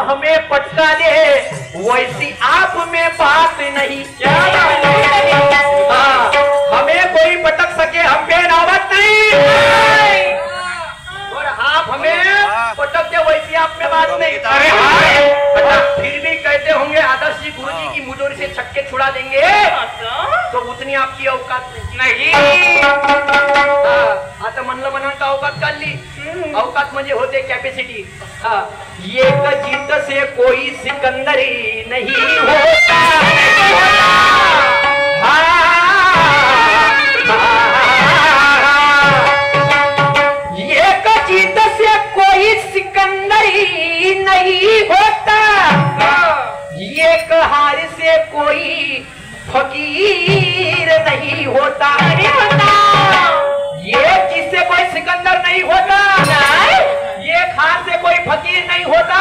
हमें पटका दे वैसी आप में बात नहीं। हाँ, हमें कोई पटक सके हम पे नौबत नहीं, और आप हमें पटक दे वैसी आप में बात नहीं। फिर भी कहते होंगे आदर्श जी गुरुजी की मुजोरी से छक्के छुड़ा देंगे, तो उतनी आपकी औकात नहीं। आता म्हणलं म्हणाल औकात काढली, औकात म्हणजे होते कॅपॅसिटी। ये जीत से कोई सिकंदरी नहीं होता, ये जीत से कोई सिकंदरी नहीं होता, एक हार से कोई फकीर नहीं होता। अरे होता ये जिससे कोई सिकंदर नहीं होता, ये हार से कोई फकीर नहीं होता।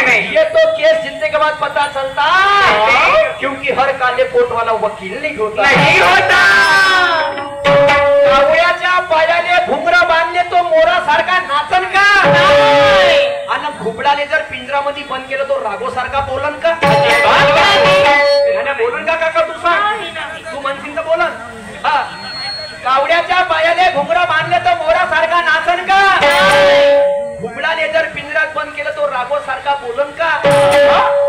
नहीं, ये तो केस जीतने के बाद पता चलता, क्योंकि हर काले कोट वाला वकील नहीं होता। नहीं होता। कावळ्याच्या पायाले घुंगरा बांधले तो मोरा सारखा नाचन का, आणि घुबडाले जर पिंजरामध्ये बंद केलं तो रागो सारखा बोलन का? बोलन का काका? तू सांग, तू म्हणशील तर बोलन। हा, कावड्याच्या पायाले घुंगरा बांधले तर मोरा सारखा नाचन का, घुबडाले जर पिंजरात बंद केलं तो रागो सारखा बोलन का?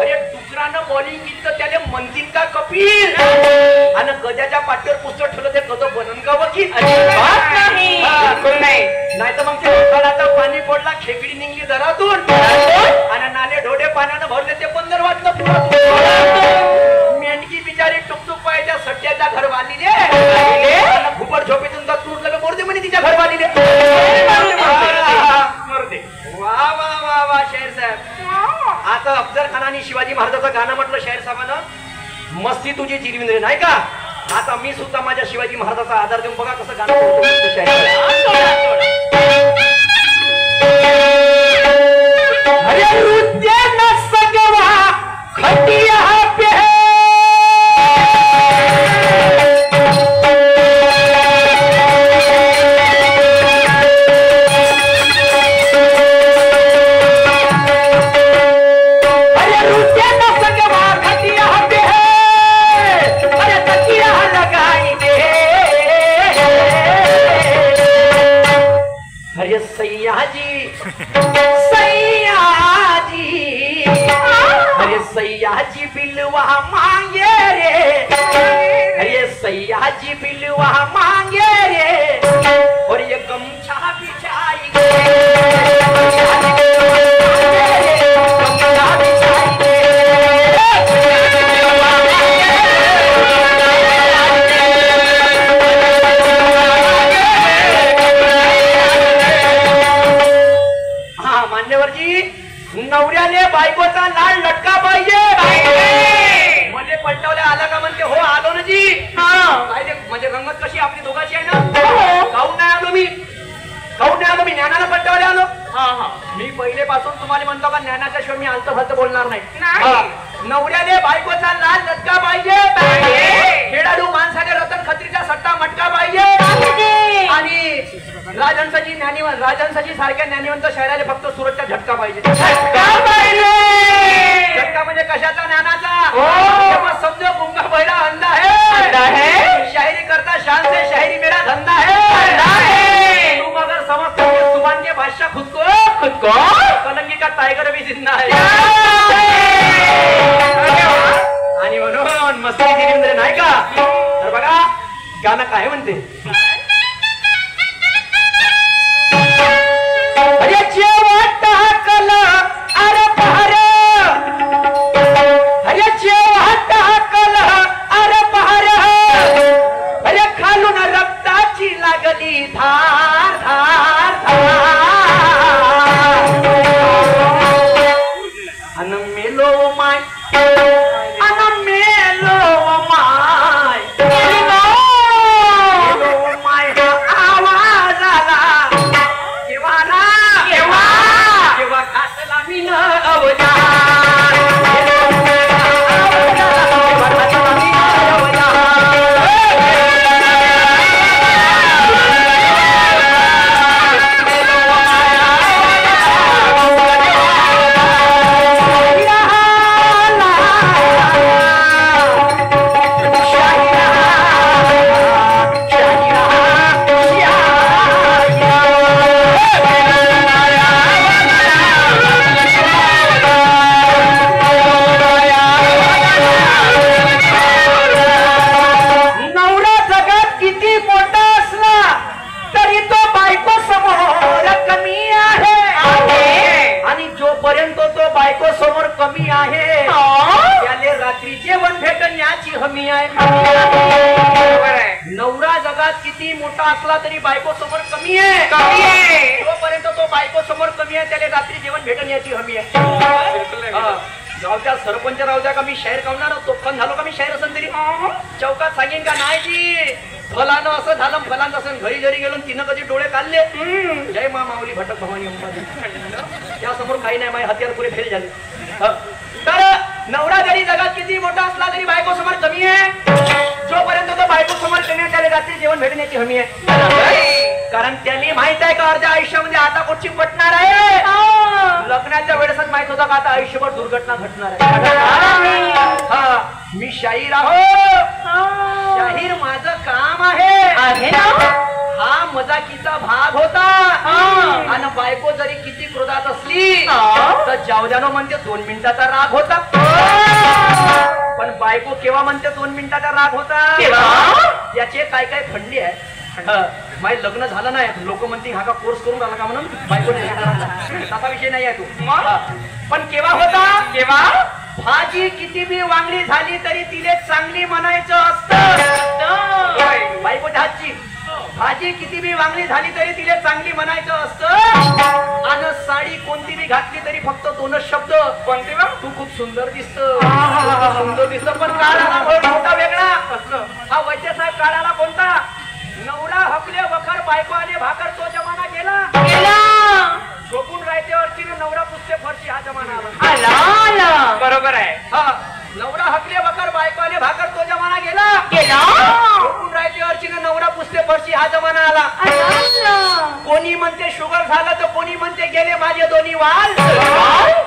अरे दुसऱ्यानं बॉलिंग केली तर त्याला म्हणतील का कपिल, आणि गजाच्या पाठीवर पुस्तक ठेवलं ते गज बनन का वकील? नाही तर मग ते उखाडाचं पाणी पडला, खेकडी निघली दरातून, आणि नाले ढोडे पाण्यानं भरले ते बंदर वाटलं पुरातून। मेंढकी बिचारी टुकटुक पायाच्या सट्ट्याच्या घर बांधले, घुबड झोपेतून जात तुटलं मोरदे म्हणे तिच्या घर बांधले। वा वा वा वा शाहीर साहेब, आता अफजल खानाने शिवाजी महाराजाचं गाणं म्हटलं शाहीर साहेबानं, मस्ती तुझी जिरविंद्रे नाही का? आता मी सुद्धा माझ्या शिवाजी महाराजाचा आधार देऊन बघा कसं गाणं सैयाजी बिलवा मांगे रे, अरे सैयाजी बिलवा मांगे रे, और ये गमछा बिछाएंगे, गमछा बिछाएंगे। हाँ मान्यवर जी, नवऱ्याने बायकोचा लाड लटका पाहिजे, म्हणजे पलटवल्या आला का म्हणते? हो आलो ना जी। म्हणजे गंमत कशी आपली दोघांची आहे ना? काहून नाही आलो मी, काहून नाही आलो मी? ज्ञानाला पलटवल्या आलो। मी पहिलेपासून तुम्हाला म्हणतो का ज्ञानाच्या शिवाय मी आलतं फलतं बोलणार नाही। नवऱ्याने बायकोचा लाड लटका पाहिजे, खेळाडू माणसाने रतन खत्रीचा सट्टा मटका पाहिजे, आणि राजहंसाची ज्ञानीवंत, राजहंसाची सारख्या ज्ञानीवंत शहराला फक्त सुरतचा झटका पाहिजे। झटका म्हणजे कशाचा? ज्ञानाचा। समजो गुंगा बहिरा अंधा है, शायरी करता शान से शायरी मेरा धंधा है, तुम अगर समझते हो सुभान के बादशाह खुद को कलंगी का टाइगर भी जिंदा है। आणि म्हणून मस्ती जिरविंद्रे नाही का? तर बघा गाणं काय म्हणते? अरे जेव्हा टाकला अरे पहार, अरे जेव्हा टाकला अरे पहार, अरे खालून रक्ताची लागली धार धार धार, अन मेलो माय, अन मेलो माय, मेलो माय आवाज आला केव्हा ना केव्हा, जगात किती मोठा असला तरी बायको समोर कमी आहे. जोपर्यंत तो बायको समोर कमी आहे त्याला रात्री जेवण भेटण याची हमी आहे. गावच्या सरपंच राहू द्या का मी शाहीर गावणार तोफान झालो का मी शाहीर असेल तरी चौकात सांगेन का नाही जी फलानं असं झालं फलानं असं घरी जरी गेलो तिनं कधी डोळे काढले जय मा माऊली भटक भवानी त्या समोर काही नाही माझे हत्यार पुरे फेल झाले. तर नवरा जरी जगात किती मोठा असला तरी बायको समोर कमी आहे. जोपर्यंत तो बायको समोर कमी आहे त्याला रात्री जेवण भेटण्याची हमी आहे. कारण त्यांनी माहित आहे का अर्ध्या आयुष्यामध्ये आता कुठची पटणार आहे. लग्नाच्या वेळेसच माहित होता का आता आयुष्यभर दुर्घटना घडणार आहे. हा मी शाहीर आहो. शाहीर माझं काम आहे हा मजाकीचा भाग होता. आणि बायको जरी किती क्रोधात असली तर जावद्यानो म्हणते 2 मिनिटाचा राग होता. पण बायको केव्हा म्हणते 2 मिनिटाचा राग होता त्याचे काय काय खंडी आहे. माझे लग्न झालं नाही लोक म्हणते हा का कोर्स करून आला का म्हणून बायको तसा विषय नाही आहे तू. पण केव्हा होता केव्हा भाजी किती बी वांगली झाली तरी तिले चांगली म्हणायचं असतं. बायकोच्या हातची भाजी किती बी वांगली झाली तरी तिले चांगली म्हणायचं असतं. आणि साडी कोणती बी घातली तरी फक्त 2च शब्द कोणते तू खूप सुंदर दिसत सुंदर दिसत. पण काळाला मोठा वेगळा हा वैद्य साहेब काळाला कोणता नवरा हकले वखर बायको आले भाकर तो जमाना गेला. झोपून राहते अर्चीने नवरा पुसते फरशी हा जमाना आला. बरोबर आहे. हा नवरा हकले वखर बायको आले भाकर तो जमाना गेला. झोपून राहते अर्चीने नवरा पुसते फरशी हा जमाना आला. कोणी म्हणते शुगर झालं तर कोणी म्हणते गेले माझे दोन्ही वाल.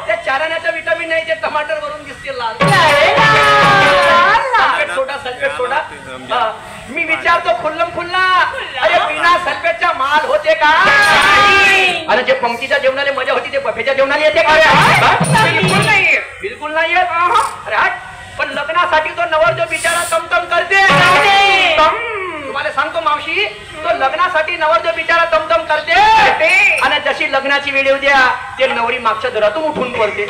त्या चारण्याचं विटामिन नाही ते टमाटर वरून दिसते लाल. सल्फेट सोडा सल्फेट सोडा. मी विचारतो खुल्लम खुल्ला अरे बिना सल्फेटचा माल होते का. अरे जे पंक्तीच्या जेवणाला मजा होती ते बफेच्या जेवणाला येते का. बिलकुल नाही बिलकुल नाही येत. अरे हट. पण लग्नासाठी तो नवर जो बिचारा तमतम करते तुम्हाला सांगतो मावशी तो लग्नासाठी नवर जो बिचारा तमतम करते आणि जशी लग्नाची वेळ उद्या ते नवरी मागच्या दरातून उठून पडते.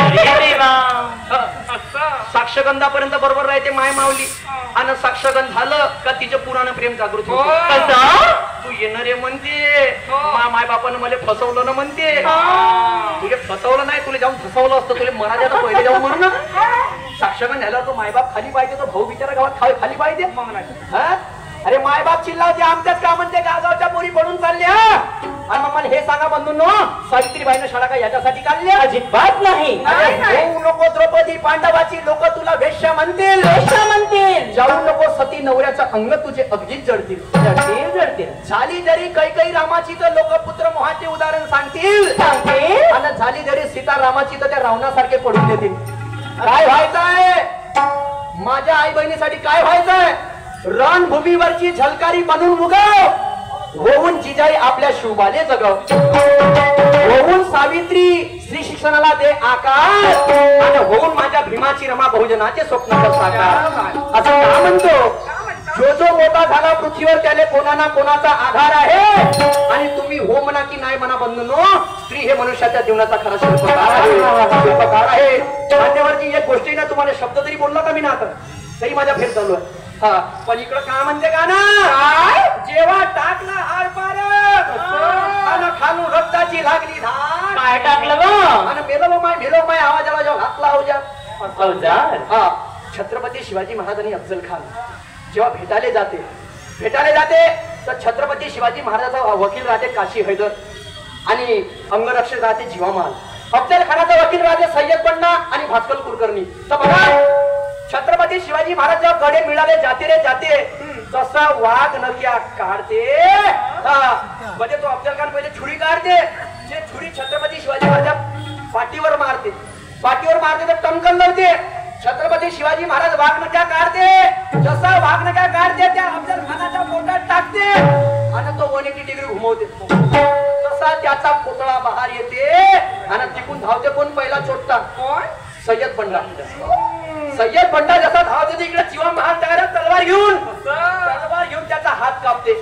साक्षगंधापर्यंत बरोबर राहते माय मावली. आणि साक्षगंध झालं का तिचं पुराण प्रेम जागृत होतं. तू येणारे म्हणते माय बापानं मला फसवलं ना म्हणते. तुला फसवलं नाही तुला जाऊन फसवलं असतं तुला मरा द्या पहिले जाऊन म्हणून ना. साक्षगंध झाला तो मायबाप खाली पाहिजे तो भाऊ बिचारा गावात खाली पाहिजे. अरे मायबाप चिल्लावते आमच्याच का म्हणते गावच्या पोरी पडून चालल्या. आणि मग मला हे सांगा बंधूंनो सावित्रीबाईनं शाळा काय याच्यासाठी काढली अजिबात नाही. होऊ नको द्रौपदी पांडवाची लोक तुला वेश्या म्हणतील जाऊ नको सती नवऱ्याचं अंग तुझे अगदीच जडतील. झाली जरी कैकई रामाची तर लोक पुत्र मोहाचे उदाहरण सांगतील. आणि झाली जरी सीता रामाची तर त्या रावणासारखे पडून देतील. काय व्हायचंय माझ्या आई बहिणीसाठी काय व्हायचंय. रणभूमीवरची झलकारी बनून उगव होऊन जिजाई आपल्या शिवबाले जगव. होऊन सावित्री स्त्री शिक्षणाला दे आकार आणि होऊन माझ्या भीमाची रमा बहुजनाचे स्वप्न साकार. असं का म्हणतो जो जो मोठा झाला पृथ्वीवर त्याने कोणा ना कोणाचा आधार आहे. आणि तुम्ही हो म्हणा की नाही म्हणा बंधूंनो स्त्री हे मनुष्याच्या जीवनाचा खरा शिल्पकार आहे. मान्यवरची एक गोष्टी ना तुम्हाला शब्द तरी बोलला का मी ना आता तरी माझ्या फेर चालू आहे. हा पण इकडं का म्हणते का ना जेव्हा टाकला आर पार आणि खालून रक्ताची लागली धार. काय टाकलं आणि मेलो माय आवाजाला जेव्हा घातला अवजार. हा छत्रपती शिवाजी महाराजांनी अफजल खान जेव्हा भेटायला जाते तर छत्रपती शिवाजी महाराजाचा वकील राहते काशी हैदर आणि अंगरक्षक राहते जीवामाल. अफजल खानाचा वकील राहते सय्यद बंडा आणि भास्कर कुलकर्णी. तर बघा छत्रपती शिवाजी महाराज जेव्हा कडे मिळाले जाते तसा वाघ नक्या काढते. म्हणजे तो अफजल खान पहिले छुरी काढते जे छुरी छत्रपती शिवाजी महाराज पाठीवर मारते तर टंकन लावते. छत्रपती शिवाजी महाराज वाघ नक्या काढते जसा वाघ नक्या काढते त्या अफजल खानाच्या पोटात टाकते आणि तो 180 डिग्री घुमवते. तसा त्याचा पुतळा बाहेर येते आणि तिकून धावते. कोण पहिला चोटता कोण सय्यद बंडा जसा धावते इकडे जीवा महाराज तलवार घेऊन त्याचा हात कापते.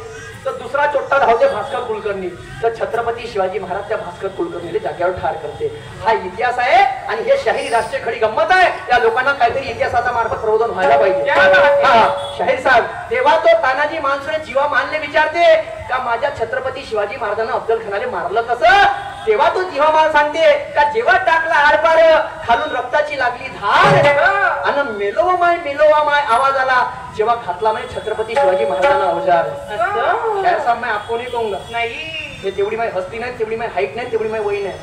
तर दुसरा दुसरा चोट्टा धावते भास्कर कुलकर्णी, तर छत्रपती शिवाजी महाराज त्या भास्कर कुलकर्णीला जाग्यावर ठार करते. हा इतिहास आहे आणि हे शाहीर राष्ट्रीय खडी गंमत आहे. त्या लोकांना काहीतरी इतिहासाचा मार्फत प्रबोधन व्हायला पाहिजे. शाहीर साहेब, तेव्हा तो तानाजी मालुसरे जीवा मानले विचारते का माझ्या छत्रपती शिवाजी महाराजांना अफजल खानाला मारलं कसं. तेव्हा तो जीवा माल सांगते का जेव्हा टाकला आरपार खालून रक्ताची लागली धार आणि मेलोवा माय आवाज आला जेव्हा घातला म्हणजे छत्रपती शिवाजी महाराजांना अवजार. शाहीर साहेब मैं आपको नहीं कहूंगा, नाही हे तेवढी माय हस्ती नाही, तेवढी माय हाईट नाही, तेवढी माय वय नाही.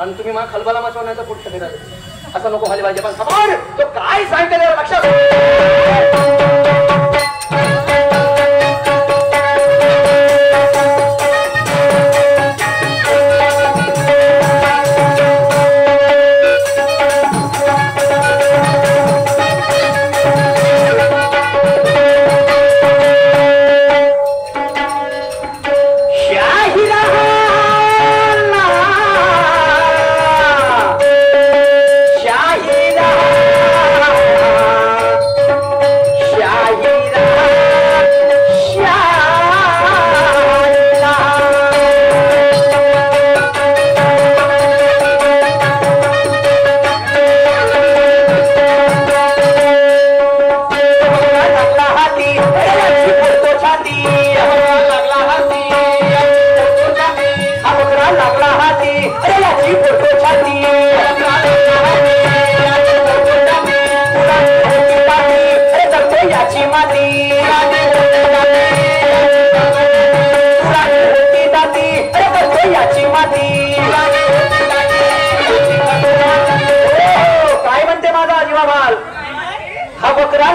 आणि तुम्ही मला खलबाला मचवण्याचा पुढचं फिरायचं असं नको व्हायला पाहिजे. पण समोर तो काय सांगते लक्षात.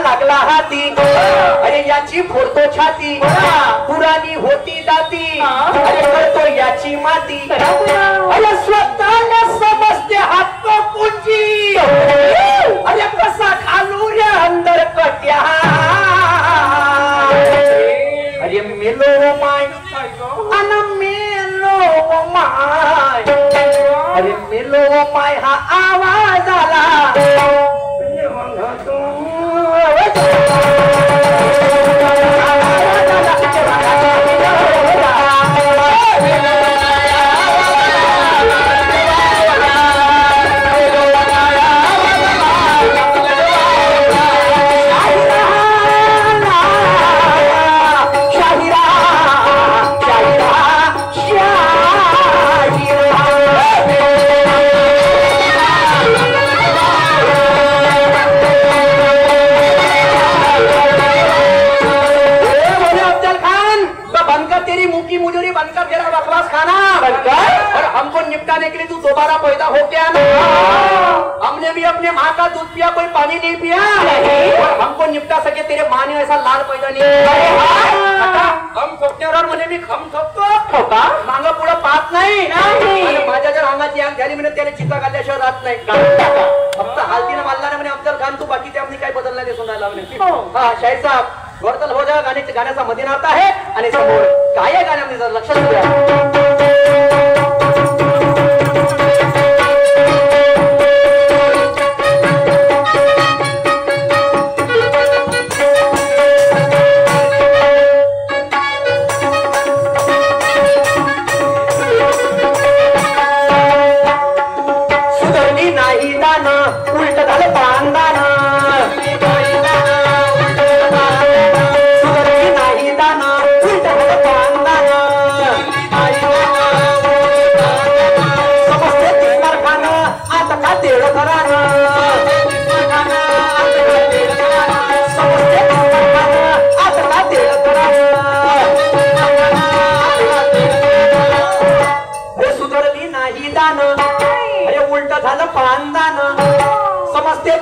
लागला हाती, अरे याची फोडतो छाती, पुराणी होती दाती, अरे करतो याची माती, अरे स्वतःला समजते हात कुंजी, अरे कसा घालू रे अंदर कट्या, अरे मेलो माय अन मेलो माय, अरे मेलो माय हा आवाज आला. निपटाने के लिए तू दोबारा पैदा हो गया ना. हमने भी अपने माँ का दूध पिया, कोई पानी नहीं पिया, और हमको निपटा सके तेरे माँ ने ऐसा लाल पैदा नहीं किया. हम ठोकण्यावर म्हणे मी खम ठोकतो का मांग पुढे पाहत नाही. माझ्या जर अंगाची आग झाली म्हणे त्याने चित्ता काढल्याशिवाय राहत नाही. फक्त हालतीनं मारला नाही म्हणे अफजल खान तू, बाकी त्यामध्ये काही बदल नाही दिसून राहिला म्हणे. हा शाहीर साहेब वर्तल हो जा गाण्याचा मध्ये नाता आहे आणि समोर काय आहे गाण्यामध्ये जर लक्षात द्या.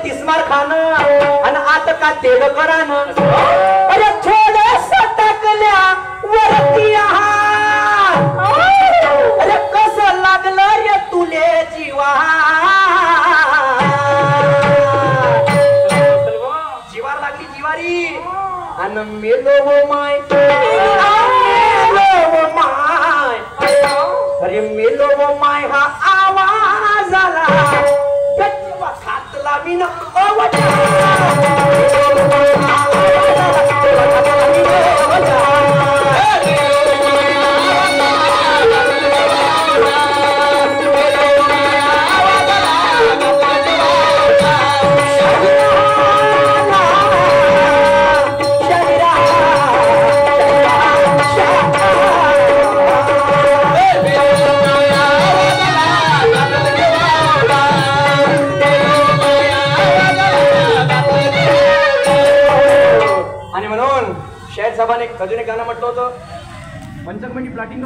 तिस्मार खान आणि आता का तेल करान, अरे थोडस टाकल्या वरती अरे कसं लागलं रे तुले जीवा, जीवार लागली जीवारी आणि मेलो माय, अरे मेलो माय हा आवाज आला. मी न साहेबांनी अजून एक गाणं म्हटलं होतं पंचकमंडी प्लॅटिंग